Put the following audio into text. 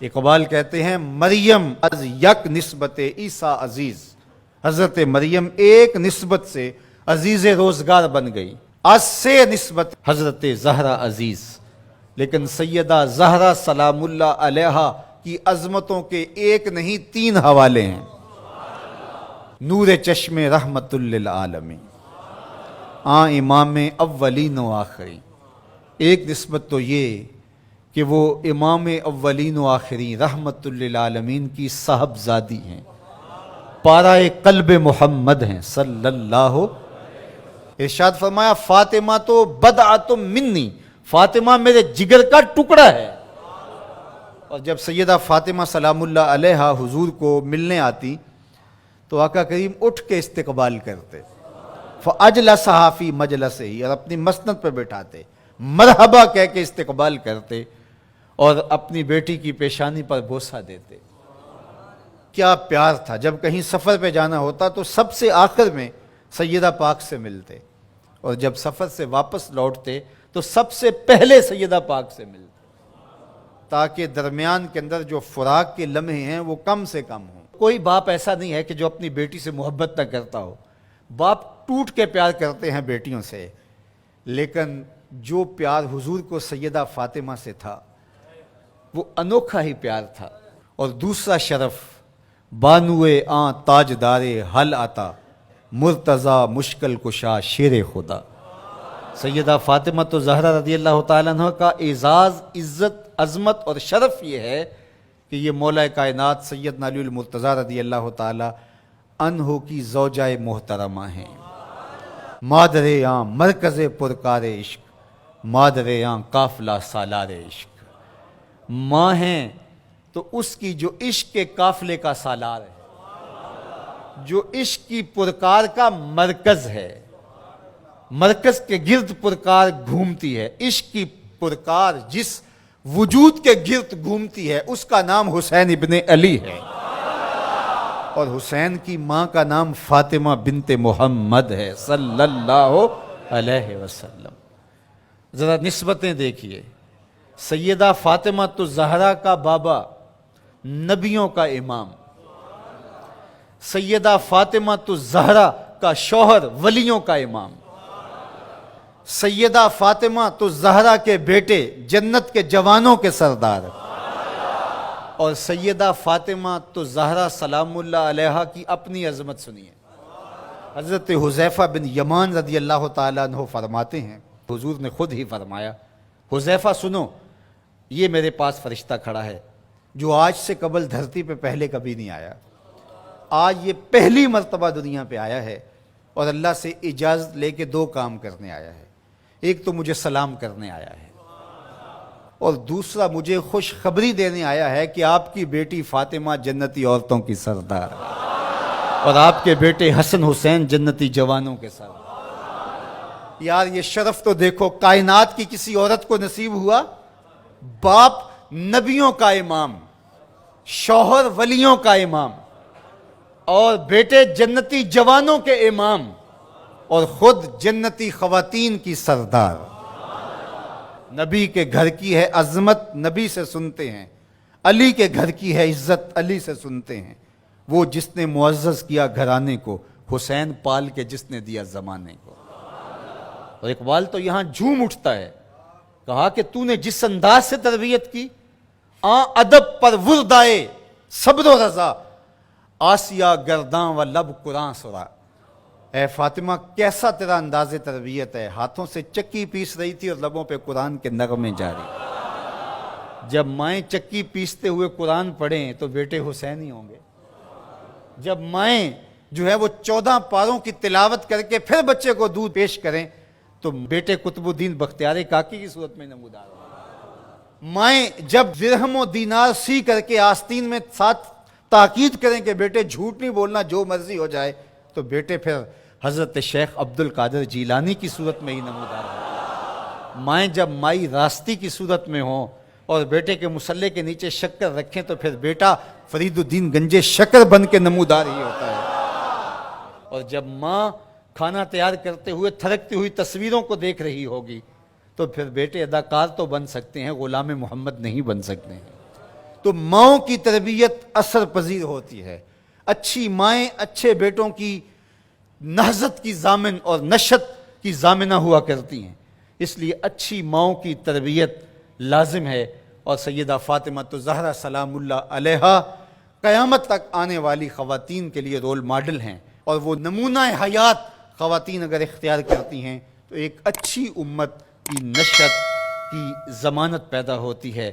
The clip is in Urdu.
اقبال کہتے ہیں مریم از یک نسبت عیسیٰ عزیز، حضرت مریم ایک نسبت سے عزیز روزگار بن گئی، از سے نسبت حضرت زہرا عزیز، لیکن سیدہ زہرا سلام اللہ علیہا کی عظمتوں کے ایک نہیں 3 حوالے ہیں۔ نور چشم رحمت للعالمین، امام اولین و آخرین۔ ایک نسبت تو یہ کہ وہ امام اولین و آخرین رحمت للعالمین کی صاحبزادی ہیں، پارہ قلب محمد ہیں صلی اللہ۔ ارشاد فرمایا فاطمہ تو بدعۃ منی، فاطمہ میرے جگر کا ٹکڑا ہے۔ اور جب سیدہ فاطمہ سلام اللہ علیہا حضور کو ملنے آتی تو آقا کریم اٹھ کے استقبال کرتے، فاجلسہا فی مجلسہ، اور اپنی مسند پہ بٹھاتے، مرحبا کہہ کے استقبال کرتے اور اپنی بیٹی کی پیشانی پر بوسہ دیتے۔ کیا پیار تھا! جب کہیں سفر پہ جانا ہوتا تو سب سے آخر میں سیدہ پاک سے ملتے، اور جب سفر سے واپس لوٹتے تو سب سے پہلے سیدہ پاک سے ملتے، تاکہ درمیان کے اندر جو فراق کے لمحے ہیں وہ کم سے کم ہوں۔ کوئی باپ ایسا نہیں ہے کہ جو اپنی بیٹی سے محبت نہ کرتا ہو، باپ ٹوٹ کے پیار کرتے ہیں بیٹیوں سے، لیکن جو پیار حضور کو سیدہ فاطمہ سے تھا وہ انوکھا ہی پیار تھا۔ اور دوسرا شرف بانوئے تاجدار حل عطا، مرتضی مشکل کشا شیر خدا۔ سیدہ فاطمہ تو زہرا رضی اللہ تعالیٰ عنہ کا اعزاز، عزت، عظمت اور شرف یہ ہے کہ یہ مولا کائنات سیدنا علی المرتضیٰ رضی اللہ تعالیٰ عنہ کی زوجہ محترمہ ہیں۔ مادر مرکز پرکار عشق، مادر قافلہ سالار عشق۔ ماں ہیں تو اس کی جو عشق کے قافلے کا سالار ہے، جو عشق کی پرکار کا مرکز ہے، مرکز کے گرد پرکار گھومتی ہے۔ عشق کی پرکار جس وجود کے گرد گھومتی ہے اس کا نام حسین ابن علی ہے، اور حسین کی ماں کا نام فاطمہ بنت محمد ہے صلی اللہ علیہ وسلم۔ ذرا نسبتیں دیکھیے، سیدہ فاطمہ تو زہرا کا بابا نبیوں کا امام، سیدہ فاطمہ تو زہرا کا شوہر ولیوں کا امام، سیدہ فاطمہ تو زہرا کے بیٹے جنت کے جوانوں کے سردار، اور سیدہ فاطمہ تو زہرا سلام اللہ علیہا کی اپنی عظمت سنیے۔ حضرت حذیفہ بن یمان رضی اللہ تعالیٰ عنہ فرماتے ہیں، حضور نے خود ہی فرمایا، حذیفہ سنو، یہ میرے پاس فرشتہ کھڑا ہے جو آج سے قبل دھرتی پہ پہلے کبھی نہیں آیا، آج یہ پہلی مرتبہ دنیا پہ آیا ہے، اور اللہ سے اجازت لے کے 2 کام کرنے آیا ہے۔ ایک تو مجھے سلام کرنے آیا ہے، اور دوسرا مجھے خوشخبری دینے آیا ہے کہ آپ کی بیٹی فاطمہ جنتی عورتوں کی سردار، اور آپ کے بیٹے حسن حسین جنتی جوانوں کے سردار۔ یار یہ شرف تو دیکھو، کائنات کی کسی عورت کو نصیب ہوا، باپ نبیوں کا امام، شوہر ولیوں کا امام، اور بیٹے جنتی جوانوں کے امام، اور خود جنتی خواتین کی سردار۔ نبی کے گھر کی ہے عظمت، نبی سے سنتے ہیں، علی کے گھر کی ہے عزت، علی سے سنتے ہیں۔ وہ جس نے معزز کیا گھرانے کو، حسین پال کے جس نے دیا زمانے کو۔ اور اقبال تو یہاں جھوم اٹھتا ہے، کہا کہ تو نے جس انداز سے تربیت کی، ادب پر وردائے صبر و رضا، آسیہ گرداں و لب قرآن سرا۔ اے فاطمہ کیسا تیرا انداز تربیت ہے، ہاتھوں سے چکی پیس رہی تھی اور لبوں پہ قرآن کے نغمے جاری۔ جب مائیں چکی پیستے ہوئے قرآن پڑھیں تو بیٹے حسین ہی ہوں گے، جب مائیں جو ہے وہ 14 پاروں کی تلاوت کر کے پھر بچے کو دودھ پیش کریں تو بیٹے قطب الدین بختیار کاکی کی صورت میں نمودار ہوں۔ مائیں جب درہم و دینار سی کر کے آستین میں ساتھ تاکید کریں کہ بیٹے جھوٹ نہیں بولنا، جو مرضی ہو جائے، تو بیٹے پھر حضرت شیخ عبد القادر جیلانی کی صورت میں ہی نمودار ہوں۔ مائیں جب مائی راستی کی صورت میں ہوں اور بیٹے کے مسلح کے نیچے شکر رکھیں تو پھر بیٹا فرید الدین گنجے شکر بن کے نمودار ہی ہوتا ہے۔ اور جب ماں کھانا تیار کرتے ہوئے تھرکتی ہوئی تصویروں کو دیکھ رہی ہوگی تو پھر بیٹے اداکار تو بن سکتے ہیں، غلام محمد نہیں بن سکتے ہیں۔ تو ماؤں کی تربیت اثر پذیر ہوتی ہے. اچھی مائیں اچھے بیٹوں کی نہضت کی ضامن اور نشت کی ضامنہ ہوا کرتی ہیں. اس لیے اچھی ماؤں کی تربیت لازم ہے. اور سیدہ فاطمہ تو زہرا سلام اللہ علیہا قیامت تک آنے والی خواتین کے لیے رول ماڈل ہیں. اور وہ نمونہ حیات خواتین اگر اختیار کرتی ہیں تو ایک اچھی امت کی نشت کی ضمانت پیدا ہوتی ہے.